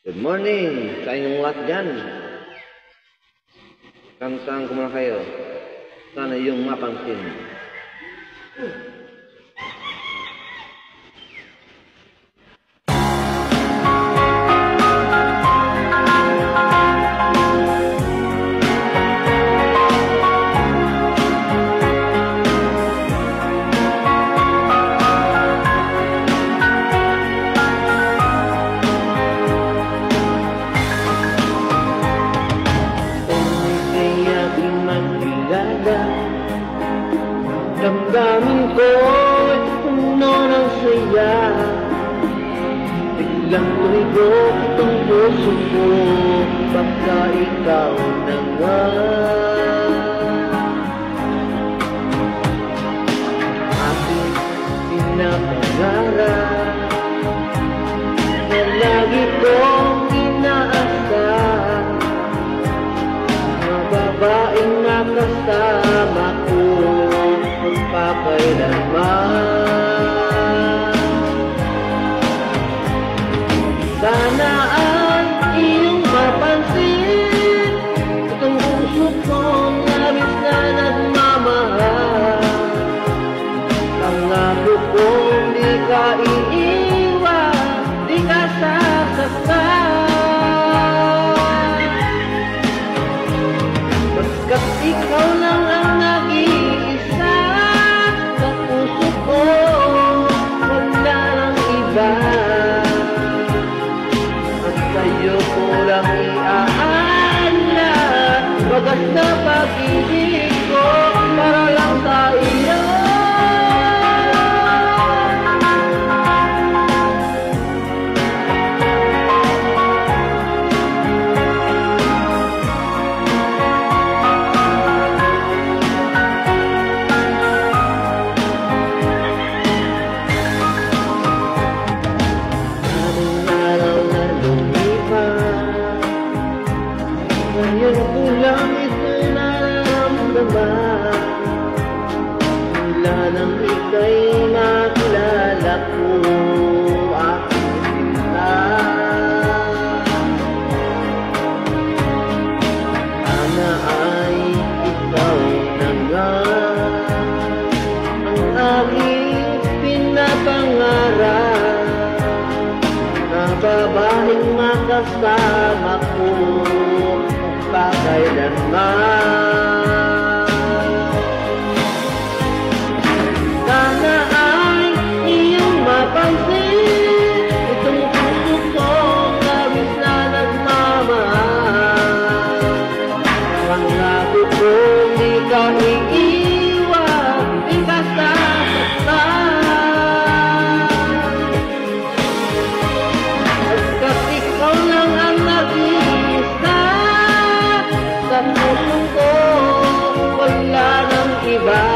Good morning sa inyong lahat dyan. Saan ko muna kayo. Sana yung mapansin. Damdamin ko'y puno ng saya. Biglang tumigo itong puso ko, baka ikaw na nga. Aking pinapangarap na lagi kong inaasam, mga babaeng nakasama ko magpapailanman. Sana ay iyong mapansin itong puso kong labis na nagmamahal. Pangako kong di ka iiwan, di ka sasaktan, pagkat ikaw lang ang nag-iisa. Wagas na pag-ibig ko para lang sa iyo. Maraming araw na lumipas, ngayon ko lang ito nararamdaman. Mula nang ika'y makilala ko, aking sinta. Sana ay ikaw na nga ang aking pinapangarap, na babaeng makasama ko kailanman. Sana ay iyong mapansin itong puso kong labis na nagmamahal. Pangako kong di ka iiwan, di ka sasaktan, pagkat ikaw lang ang nag-iisa. Sa puso ko wala nang iba.